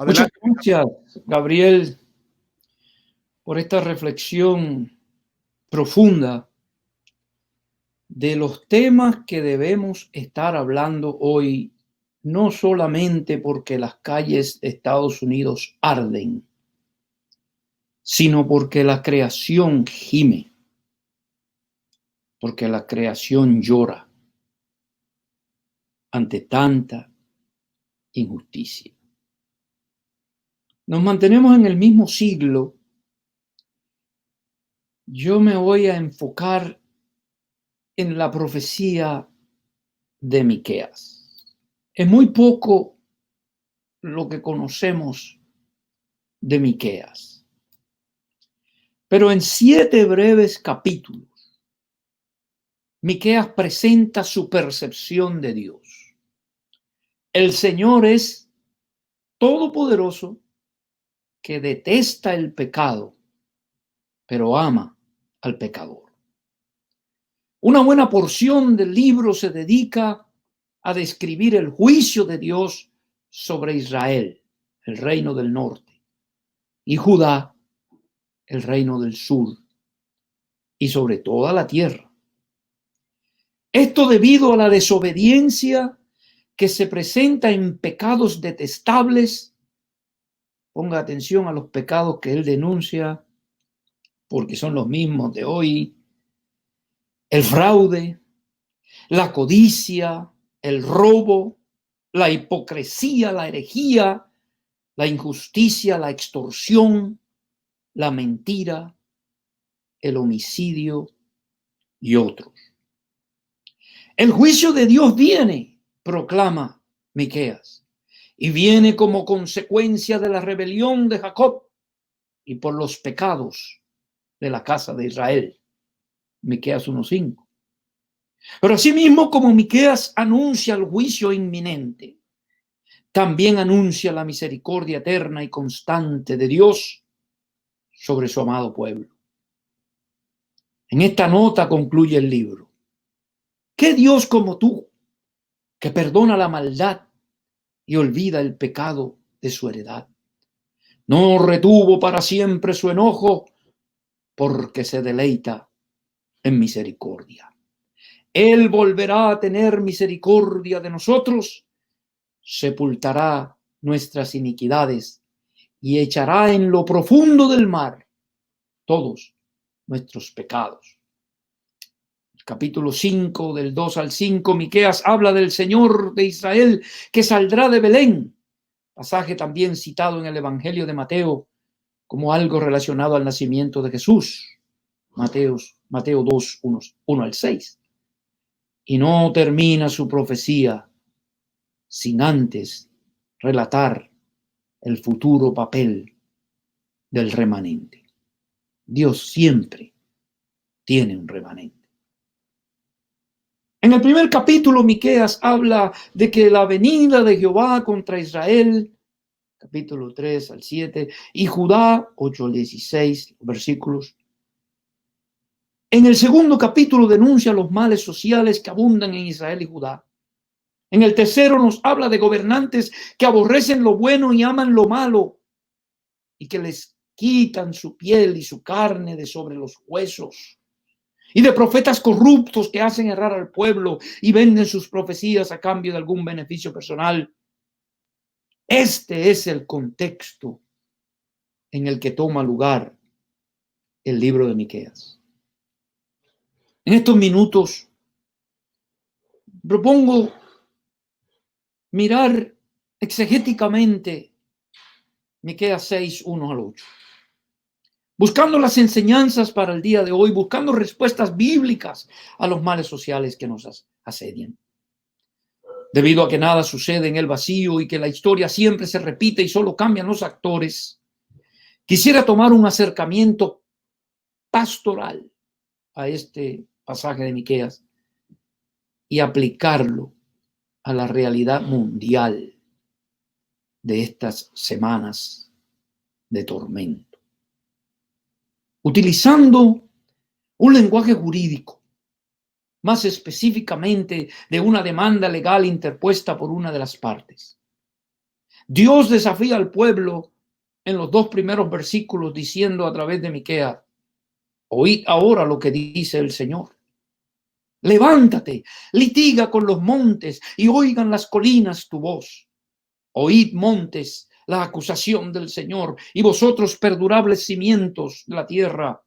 Muchas Adelante. gracias, Gabriel, por esta reflexión profunda de los temas que debemos estar hablando hoy, no solamente porque las calles de Estados Unidos arden, sino porque la creación gime, porque la creación llora ante tanta injusticia. Nos mantenemos en el mismo siglo. Yo me voy a enfocar en la profecía de Miqueas. Es muy poco lo que conocemos de Miqueas, pero en 7 breves capítulos, Miqueas presenta su percepción de Dios. El Señor es todopoderoso, que detesta el pecado, pero ama al pecador. Una buena porción del libro se dedica a describir el juicio de Dios sobre Israel, el reino del norte, y Judá, el reino del sur, y sobre toda la tierra. Esto debido a la desobediencia que se presenta en pecados detestables. Ponga atención a los pecados que él denuncia, porque son los mismos de hoy: el fraude, la codicia, el robo, la hipocresía, la herejía, la injusticia, la extorsión, la mentira, el homicidio y otros. El juicio de Dios viene, proclama Miqueas, y viene como consecuencia de la rebelión de Jacob y por los pecados de la casa de Israel. Miqueas 1:5. Pero asimismo, como Miqueas anuncia el juicio inminente, también anuncia la misericordia eterna y constante de Dios sobre su amado pueblo. En esta nota concluye el libro: ¿qué Dios como tú, que perdona la maldad y olvida el pecado de su heredad? No retuvo para siempre su enojo, porque se deleita en misericordia. Él volverá a tener misericordia de nosotros, sepultará nuestras iniquidades y echará en lo profundo del mar todos nuestros pecados. El capítulo 5, del 2 al 5, Miqueas habla del Señor de Israel que saldrá de Belén, pasaje también citado en el Evangelio de Mateo como algo relacionado al nacimiento de Jesús. Mateo 2, 1 al 6. Y no termina su profecía sin antes relatar el futuro papel del remanente. Dios siempre tiene un remanente. En el primer capítulo, Miqueas habla de que la venida de Jehová contra Israel, capítulo 3 al 7, y Judá, 8 al 16 versículos. En el segundo capítulo denuncia los males sociales que abundan en Israel y Judá. En el tercero nos habla de gobernantes que aborrecen lo bueno y aman lo malo, y que les quitan su piel y su carne de sobre los huesos, y de profetas corruptos que hacen errar al pueblo y venden sus profecías a cambio de algún beneficio personal. Este es el contexto en el que toma lugar el libro de Miqueas. En estos minutos propongo mirar exegéticamente Miqueas 6, 1 al 8. Buscando las enseñanzas para el día de hoy, buscando respuestas bíblicas a los males sociales que nos asedian. Debido a que nada sucede en el vacío y que la historia siempre se repite y solo cambian los actores, quisiera tomar un acercamiento pastoral a este pasaje de Miqueas y aplicarlo a la realidad mundial de estas semanas de tormento, utilizando un lenguaje jurídico, más específicamente de una demanda legal interpuesta por una de las partes. Dios desafía al pueblo en los dos primeros versículos diciendo a través de Miqueas: oíd ahora lo que dice el Señor. Levántate, litiga con los montes y oigan las colinas tu voz. Oíd, montes, la acusación del Señor, y vosotros, perdurables cimientos de la tierra,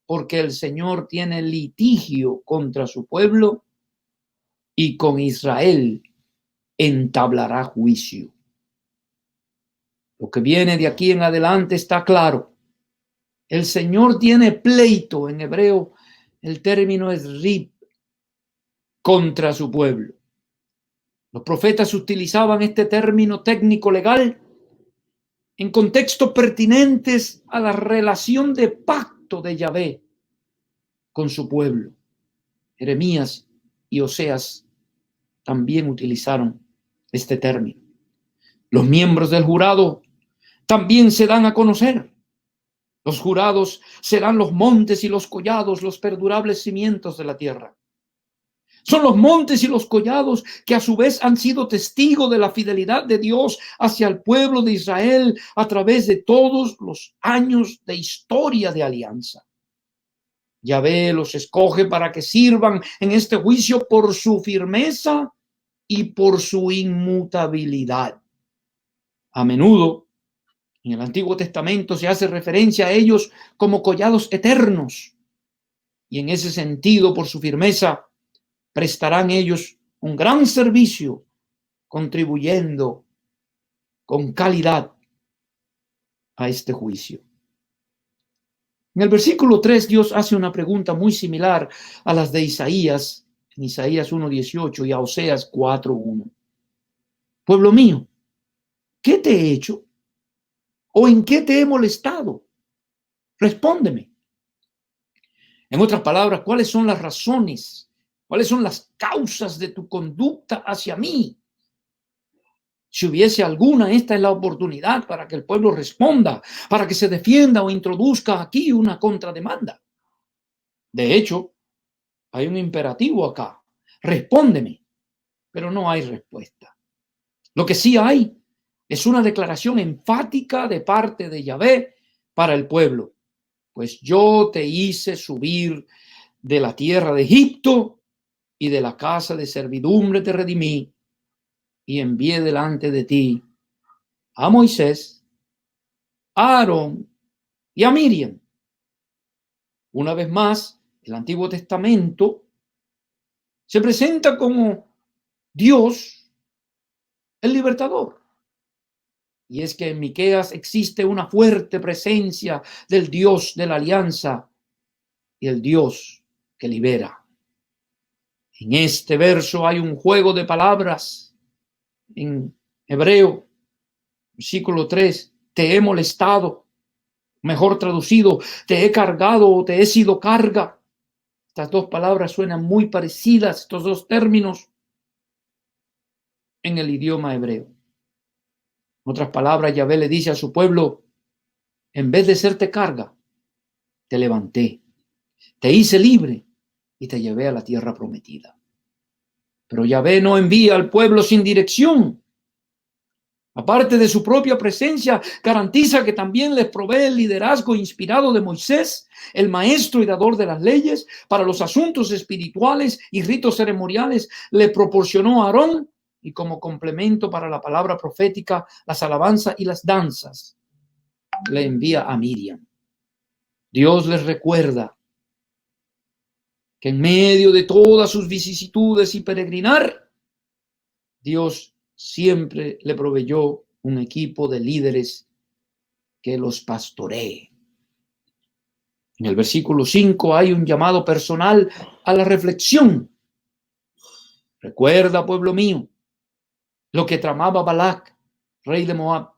porque el Señor tiene litigio contra su pueblo y con Israel entablará juicio. Lo que viene de aquí en adelante está claro. El Señor tiene pleito, en hebreo el término es rib, contra su pueblo. Los profetas utilizaban este término técnico legal en contextos pertinentes a la relación de pacto de Yahvé con su pueblo. Jeremías y Oseas también utilizaron este término. Los miembros del jurado también se dan a conocer. Los jurados serán los montes y los collados, los perdurables cimientos de la tierra. Son los montes y los collados que a su vez han sido testigos de la fidelidad de Dios hacia el pueblo de Israel a través de todos los años de historia de alianza. Yahvé los escoge para que sirvan en este juicio por su firmeza y por su inmutabilidad. A menudo en el Antiguo Testamento se hace referencia a ellos como collados eternos, y en ese sentido, por su firmeza, prestarán ellos un gran servicio, contribuyendo con calidad a este juicio. En el versículo 3, Dios hace una pregunta muy similar a las de Isaías, en Isaías 1:18 y a Oseas 4:1. Pueblo mío, ¿qué te he hecho? ¿O en qué te he molestado? Respóndeme. En otras palabras, ¿cuáles son las razones? ¿Cuáles son las causas de tu conducta hacia mí? Si hubiese alguna, esta es la oportunidad para que el pueblo responda, para que se defienda o introduzca aquí una contrademanda. De hecho, hay un imperativo acá: respóndeme, pero no hay respuesta. Lo que sí hay es una declaración enfática de parte de Yahvé para el pueblo. Pues yo te hice subir de la tierra de Egipto y de la casa de servidumbre te redimí y envié delante de ti a Moisés, a Aarón y a Miriam. Una vez más, el Antiguo Testamento se presenta como Dios el libertador. Y es que en Miqueas existe una fuerte presencia del Dios de la alianza y el Dios que libera. En este verso hay un juego de palabras. En hebreo, versículo 3, te he molestado. Mejor traducido, te he cargado o te he sido carga. Estas dos palabras suenan muy parecidas, estos dos términos, en el idioma hebreo. En otras palabras, Yahvé le dice a su pueblo: en vez de serte carga, te levanté, te hice libre y te llevé a la tierra prometida. Pero Yahvé no envía al pueblo sin dirección. Aparte de su propia presencia, garantiza que también les provee el liderazgo inspirado de Moisés, el maestro y dador de las leyes. Para los asuntos espirituales y ritos ceremoniales le proporcionó a Aarón, y como complemento para la palabra profética, las alabanzas y las danzas, le envía a Miriam. Dios les recuerda que en medio de todas sus vicisitudes y peregrinar, Dios siempre le proveyó un equipo de líderes que los pastoree. En el versículo 5 hay un llamado personal a la reflexión. Recuerda, pueblo mío, lo que tramaba Balac, rey de Moab,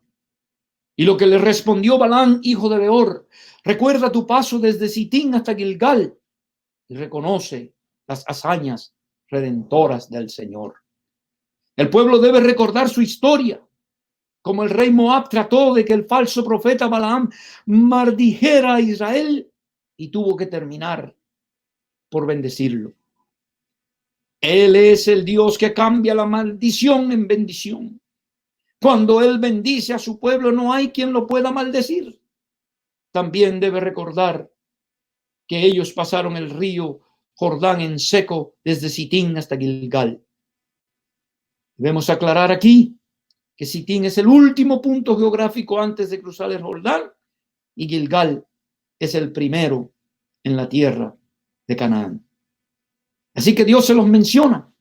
y lo que le respondió Balán, hijo de Beor. Recuerda tu paso desde Sitín hasta Gilgal y reconoce las hazañas redentoras del Señor. El pueblo debe recordar su historia, como el rey Moab trató de que el falso profeta Balaam maldijera a Israel y tuvo que terminar por bendecirlo. Él es el Dios que cambia la maldición en bendición. Cuando Él bendice a su pueblo, no hay quien lo pueda maldecir. También debe recordar que ellos pasaron el río Jordán en seco desde Sitín hasta Gilgal. Debemos aclarar aquí que Sitín es el último punto geográfico antes de cruzar el Jordán y Gilgal es el primero en la tierra de Canaán. Así que Dios se los menciona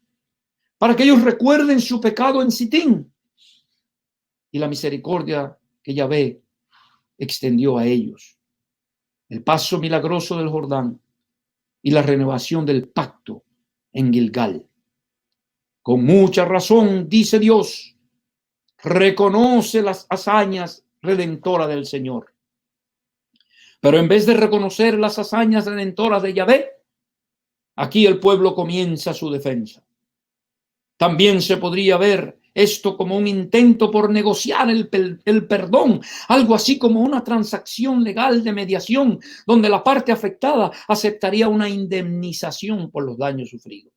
para que ellos recuerden su pecado en Sitín y la misericordia que Yahvé extendió a ellos. El paso milagroso del Jordán y la renovación del pacto en Gilgal. Con mucha razón, dice Dios, reconoce las hazañas redentoras del Señor. Pero en vez de reconocer las hazañas redentoras de Yahvé, aquí el pueblo comienza su defensa. También se podría ver esto como un intento por negociar el perdón, algo así como una transacción legal de mediación, donde la parte afectada aceptaría una indemnización por los daños sufridos.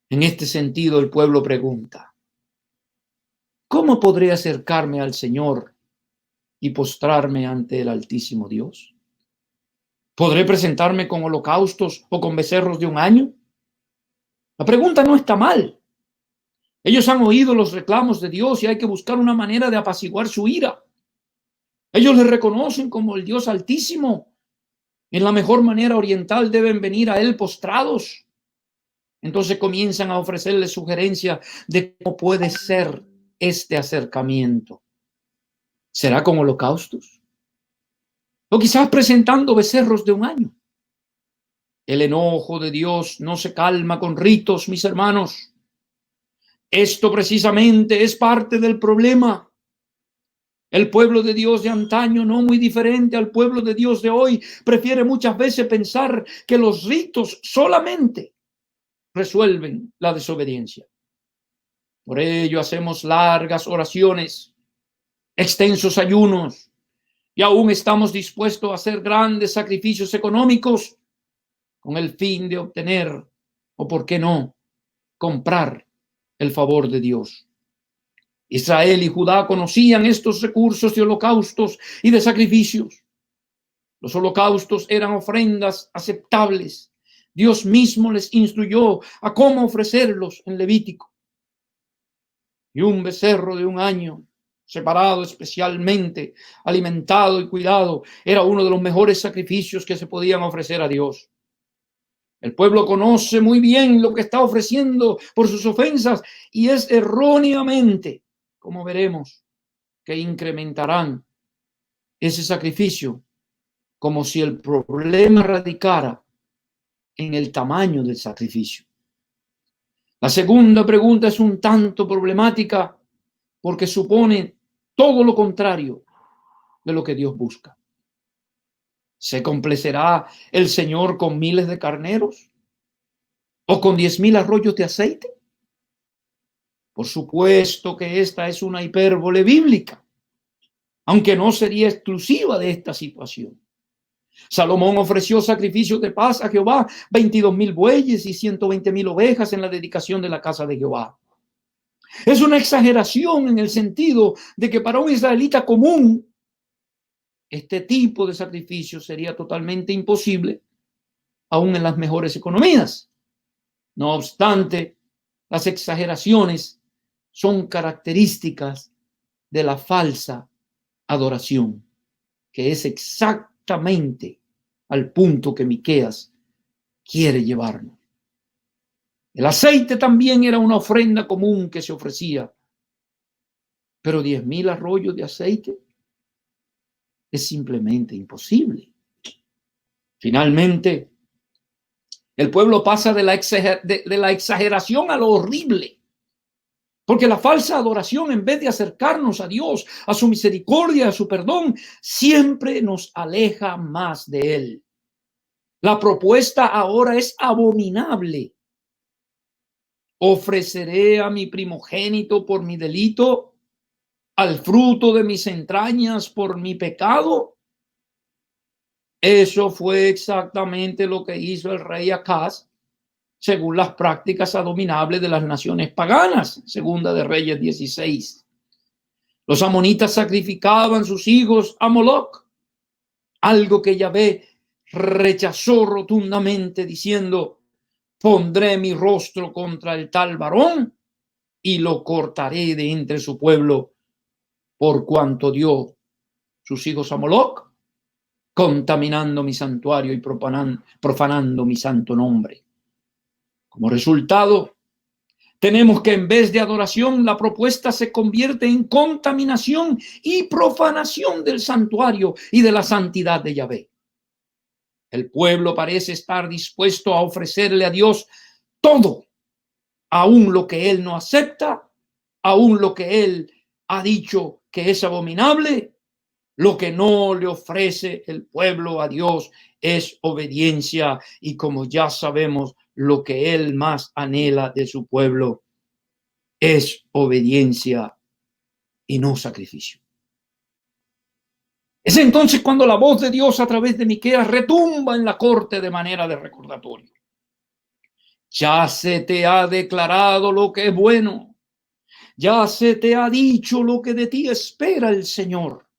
En este sentido, el pueblo pregunta: ¿cómo podré acercarme al Señor y postrarme ante el Altísimo Dios? ¿Podré presentarme con holocaustos o con becerros de un año? La pregunta no está mal. Ellos han oído los reclamos de Dios y hay que buscar una manera de apaciguar su ira. Ellos le reconocen como el Dios Altísimo. En la mejor manera oriental deben venir a Él postrados. Entonces comienzan a ofrecerle sugerencias de cómo puede ser este acercamiento. ¿Será con holocaustos? O quizás presentando becerros de un año. El enojo de Dios no se calma con ritos, mis hermanos. Esto precisamente es parte del problema. El pueblo de Dios de antaño, no muy diferente al pueblo de Dios de hoy, prefiere muchas veces pensar que los ritos solamente resuelven la desobediencia. Por ello hacemos largas oraciones, extensos ayunos, y aún estamos dispuestos a hacer grandes sacrificios económicos con el fin de obtener, o por qué no, comprar el favor de Dios. Israel y Judá conocían estos recursos de holocaustos y de sacrificios. Los holocaustos eran ofrendas aceptables. Dios mismo les instruyó a cómo ofrecerlos en Levítico. Y un becerro de un año, separado especialmente, alimentado y cuidado, era uno de los mejores sacrificios que se podían ofrecer a Dios. El pueblo conoce muy bien lo que está ofreciendo por sus ofensas y es erróneamente, como veremos, que incrementarán ese sacrificio como si el problema radicara en el tamaño del sacrificio. La segunda pregunta es un tanto problemática porque supone todo lo contrario de lo que Dios busca. ¿Se complacerá el Señor con miles de carneros o con 10,000 arroyos de aceite? Por supuesto que esta es una hipérbole bíblica, aunque no sería exclusiva de esta situación. Salomón ofreció sacrificios de paz a Jehová, 22,000 bueyes y 120,000 ovejas en la dedicación de la casa de Jehová. Es una exageración en el sentido de que para un israelita común este tipo de sacrificio sería totalmente imposible, aún en las mejores economías. No obstante, las exageraciones son características de la falsa adoración, que es exactamente al punto que Miqueas quiere llevarnos. El aceite también era una ofrenda común que se ofrecía, pero 10,000 arroyos de aceite es simplemente imposible. Finalmente, el pueblo pasa de la exageración a lo horrible. Porque la falsa adoración, en vez de acercarnos a Dios, a su misericordia, a su perdón, siempre nos aleja más de Él. La propuesta ahora es abominable. Ofreceré a mi primogénito por mi delito, al fruto de mis entrañas por mi pecado. Eso fue exactamente lo que hizo el rey Acaz, según las prácticas abominables de las naciones paganas, Segunda de Reyes 16. Los amonitas sacrificaban sus hijos a Moloc, algo que Yahvé rechazó rotundamente, diciendo: pondré mi rostro contra el tal varón y lo cortaré de entre su pueblo, por cuanto dio sus hijos a Moloc, contaminando mi santuario y profanando mi santo nombre. Como resultado, tenemos que en vez de adoración, la propuesta se convierte en contaminación y profanación del santuario y de la santidad de Yahvé. El pueblo parece estar dispuesto a ofrecerle a Dios todo, aún lo que él no acepta, aún lo que él ha dicho que es abominable. Lo que no le ofrece el pueblo a Dios es obediencia, y como ya sabemos, lo que él más anhela de su pueblo es obediencia y no sacrificio. Es entonces cuando la voz de Dios a través de Miqueas retumba en la corte de manera de recordatorio. Ya se te ha declarado lo que es bueno, ya se te ha dicho lo que de ti espera el Señor: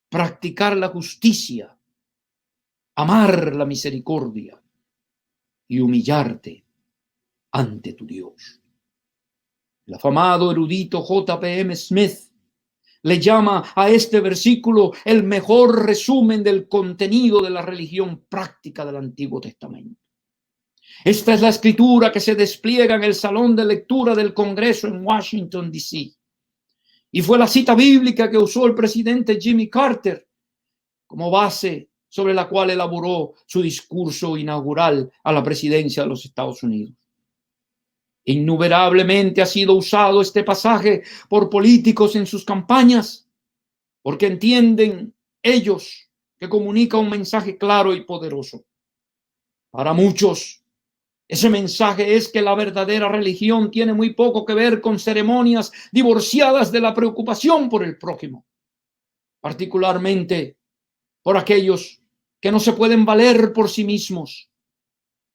practicar la justicia, amar la misericordia y humillarte ante tu Dios. El afamado erudito J.P.M. Smith le llama a este versículo el mejor resumen del contenido de la religión práctica del Antiguo Testamento. Esta es la escritura que se despliega en el salón de lectura del Congreso en Washington, D.C. Y fue la cita bíblica que usó el presidente Jimmy Carter como base sobre la cual elaboró su discurso inaugural a la presidencia de los Estados Unidos. Innumerablemente ha sido usado este pasaje por políticos en sus campañas, porque entienden ellos que comunica un mensaje claro y poderoso. Para muchos, ese mensaje es que la verdadera religión tiene muy poco que ver con ceremonias divorciadas de la preocupación por el prójimo, particularmente por aquellos que no se pueden valer por sí mismos,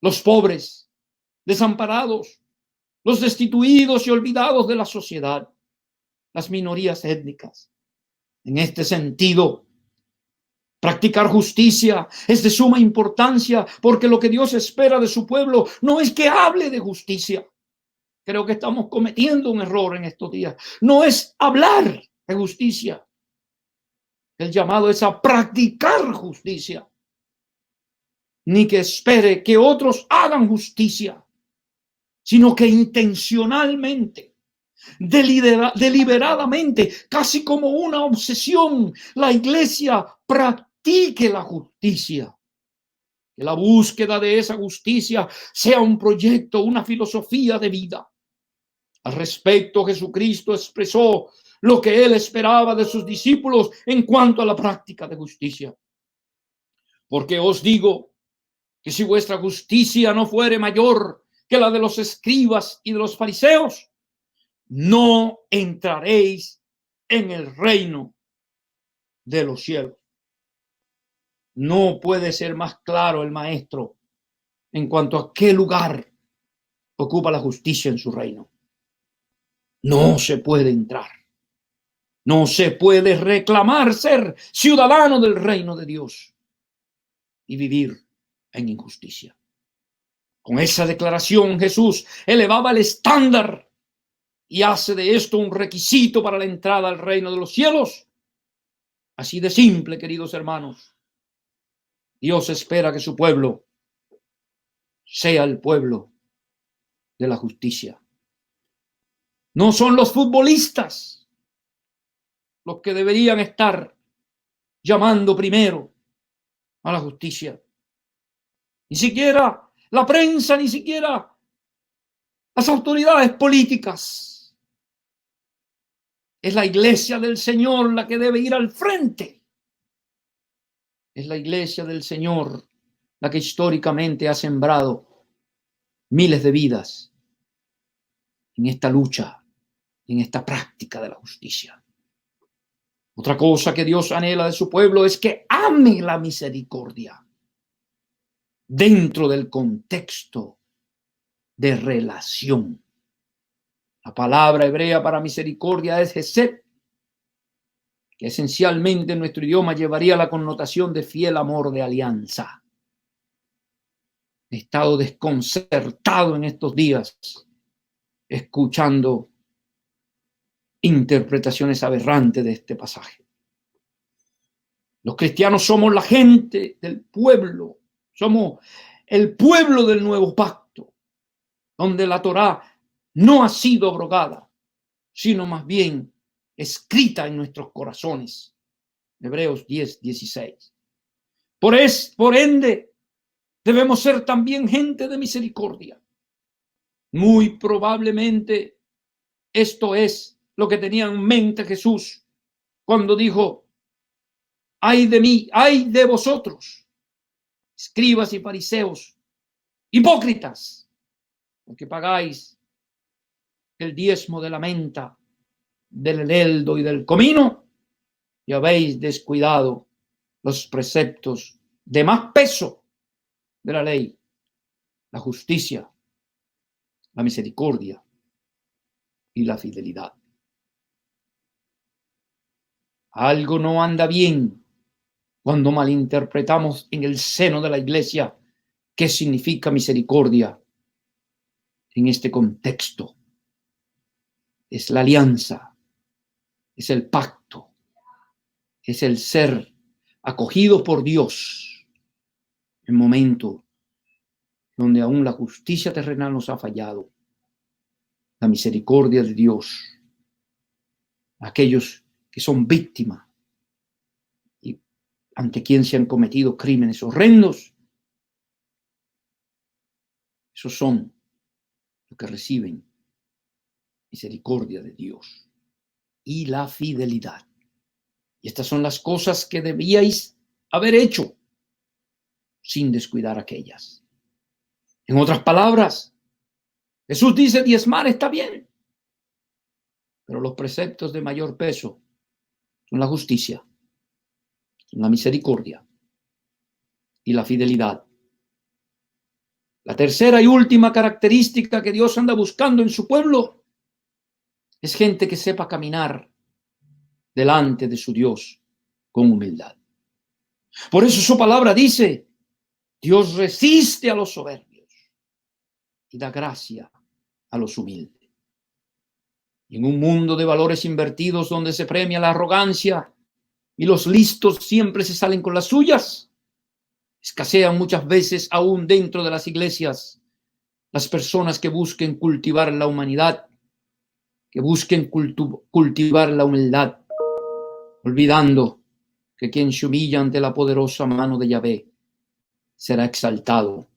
los pobres, desamparados, los destituidos y olvidados de la sociedad, las minorías étnicas. En este sentido, practicar justicia es de suma importancia, porque lo que Dios espera de su pueblo no es que hable de justicia. Creo que estamos cometiendo un error en estos días. No es hablar de justicia. El llamado es a practicar justicia. Ni que espere que otros hagan justicia, sino que intencionalmente, deliberadamente, casi como una obsesión, la iglesia practique la justicia. Que la búsqueda de esa justicia sea un proyecto, una filosofía de vida. Al respecto, Jesucristo expresó lo que él esperaba de sus discípulos en cuanto a la práctica de justicia. Porque os digo que si vuestra justicia no fuere mayor que la de los escribas y de los fariseos, no entraréis en el reino de los cielos. No puede ser más claro el maestro en cuanto a qué lugar ocupa la justicia en su reino. No se puede entrar. No se puede reclamar ser ciudadano del reino de Dios y vivir en injusticia. Con esa declaración, Jesús elevaba el estándar y hace de esto un requisito para la entrada al reino de los cielos. Así de simple, queridos hermanos. Dios espera que su pueblo sea el pueblo de la justicia. No son los futbolistas los que deberían estar llamando primero a la justicia. Ni siquiera la prensa, ni siquiera las autoridades políticas. Es la iglesia del Señor la que debe ir al frente. Es la iglesia del Señor la que históricamente ha sembrado miles de vidas en esta lucha, en esta práctica de la justicia. Otra cosa que Dios anhela de su pueblo es que ame la misericordia dentro del contexto de relación. La palabra hebrea para misericordia es hesed, que esencialmente en nuestro idioma llevaría la connotación de fiel amor de alianza. He estado desconcertado en estos días escuchando interpretaciones aberrantes de este pasaje. Los cristianos somos la gente del pueblo, somos el pueblo del nuevo pacto, donde la Torá no ha sido abrogada, sino más bien escrita en nuestros corazones. Hebreos 10:16. Por ende, debemos ser también gente de misericordia. Muy probablemente esto es lo que tenía en mente Jesús cuando dijo: ay de mí, ay de vosotros, escribas y fariseos, hipócritas, porque pagáis el diezmo de la menta, del eneldo y del comino, y habéis descuidado los preceptos de más peso de la ley, la justicia, la misericordia y la fidelidad. Algo no anda bien cuando malinterpretamos en el seno de la iglesia qué significa misericordia en este contexto. Es la alianza, es el pacto, es el ser acogido por Dios en momentos donde aún la justicia terrenal nos ha fallado. La misericordia de Dios, aquellos que son víctimas y ante quien se han cometido crímenes horrendos, esos son los que reciben misericordia de Dios y la fidelidad. Y estas son las cosas que debíais haber hecho sin descuidar aquellas. En otras palabras, Jesús dice: diezmar está bien, pero los preceptos de mayor peso son la justicia, son la misericordia y la fidelidad. La tercera y última característica que Dios anda buscando en su pueblo es gente que sepa caminar delante de su Dios con humildad. Por eso su palabra dice: Dios resiste a los soberbios y da gracia a los humildes. Y en un mundo de valores invertidos donde se premia la arrogancia y los listos siempre se salen con las suyas, escasean muchas veces aún dentro de las iglesias las personas que busquen cultivar la humanidad, que busquen cultivar la humildad, olvidando que quien se humilla ante la poderosa mano de Yahvé será exaltado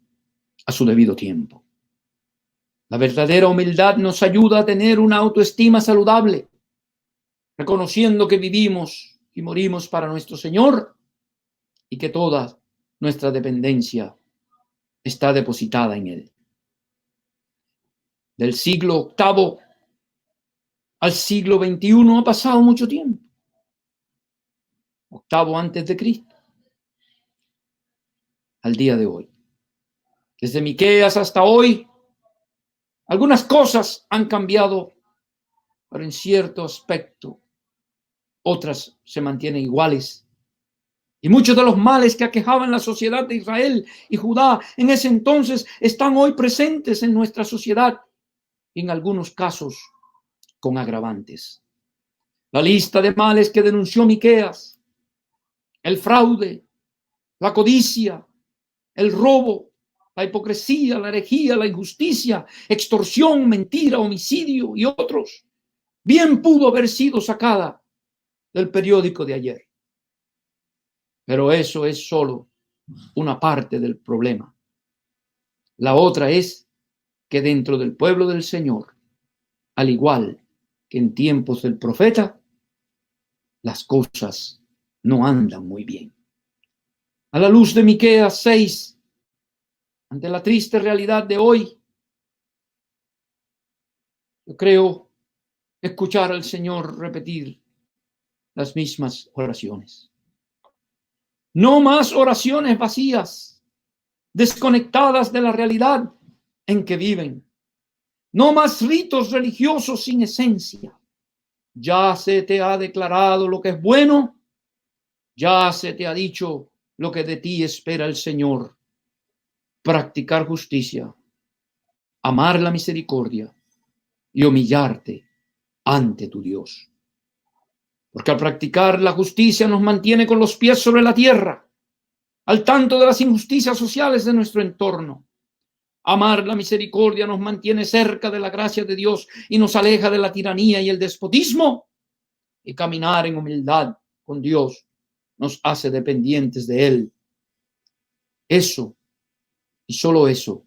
a su debido tiempo. La verdadera humildad nos ayuda a tener una autoestima saludable, reconociendo que vivimos y morimos para nuestro Señor y que toda nuestra dependencia está depositada en Él. Del siglo VIII al siglo XXI ha pasado mucho tiempo. VIII antes de Cristo al día de hoy. Desde Miqueas hasta hoy, algunas cosas han cambiado, pero en cierto aspecto otras se mantienen iguales. Y muchos de los males que aquejaban la sociedad de Israel y Judá en ese entonces están hoy presentes en nuestra sociedad, y en algunos casos con agravantes. La lista de males que denunció Miqueas: el fraude, la codicia, el robo, la hipocresía, la herejía, la injusticia, extorsión, mentira, homicidio y otros, bien pudo haber sido sacada del periódico de ayer. Pero eso es solo una parte del problema. La otra es que dentro del pueblo del Señor, al igual que en tiempos del profeta, las cosas no andan muy bien. A la luz de Miqueas 6, ante la triste realidad de hoy, yo creo escuchar al Señor repetir las mismas oraciones. No más oraciones vacías, desconectadas de la realidad en que viven. No más ritos religiosos sin esencia. Ya se te ha declarado lo que es bueno, ya se te ha dicho lo que de ti espera el Señor: practicar justicia, amar la misericordia y humillarte ante tu Dios. Porque al practicar la justicia nos mantiene con los pies sobre la tierra, al tanto de las injusticias sociales de nuestro entorno. Amar la misericordia nos mantiene cerca de la gracia de Dios y nos aleja de la tiranía y el despotismo. Y caminar en humildad con Dios nos hace dependientes de Él. Eso, y solo eso,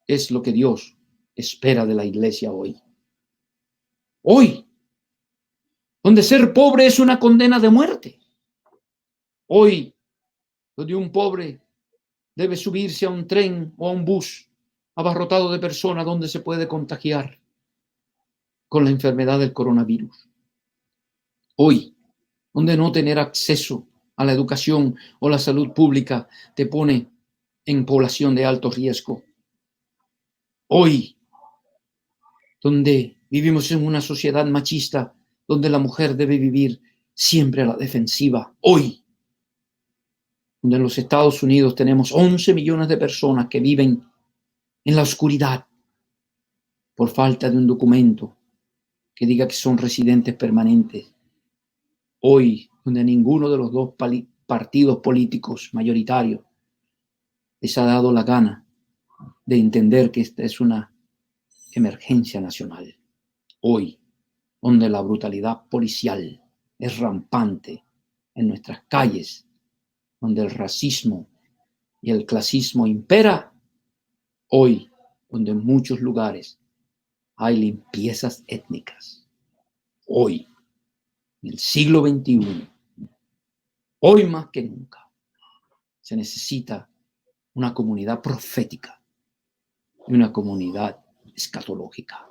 es lo que Dios espera de la iglesia hoy. Hoy, donde ser pobre es una condena de muerte. Hoy, donde un pobre debe subirse a un tren o a un bus abarrotado de personas donde se puede contagiar con la enfermedad del coronavirus. Hoy, donde no tener acceso a la educación o la salud pública te pone en población de alto riesgo. Hoy, donde vivimos en una sociedad machista, donde la mujer debe vivir siempre a la defensiva. Hoy, donde en los Estados Unidos tenemos 11 millones de personas que viven en la oscuridad por falta de un documento que diga que son residentes permanentes. Hoy, donde ninguno de los dos partidos políticos mayoritarios les ha dado la gana de entender que esta es una emergencia nacional. Hoy, donde la brutalidad policial es rampante en nuestras calles, donde el racismo y el clasismo impera. Hoy, donde en muchos lugares hay limpiezas étnicas. Hoy, en el siglo XXI, hoy más que nunca, se necesita una comunidad profética y una comunidad escatológica.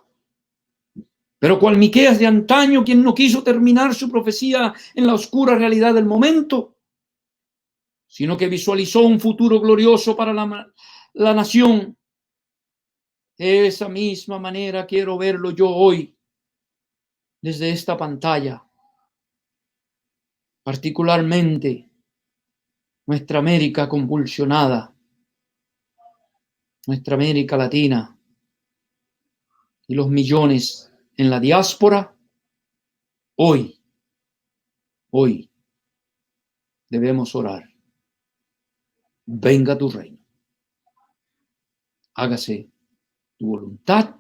Pero cual Miqueas de antaño, quien no quiso terminar su profecía en la oscura realidad del momento, sino que visualizó un futuro glorioso para la nación. De esa misma manera quiero verlo yo hoy, desde esta pantalla, particularmente nuestra América convulsionada, nuestra América Latina y los millones en la diáspora. Hoy debemos orar. Venga tu reino. Hágase tu voluntad,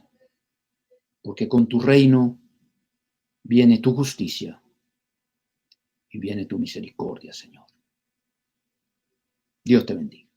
porque con tu reino viene tu justicia y viene tu misericordia, Señor. Dios te bendiga.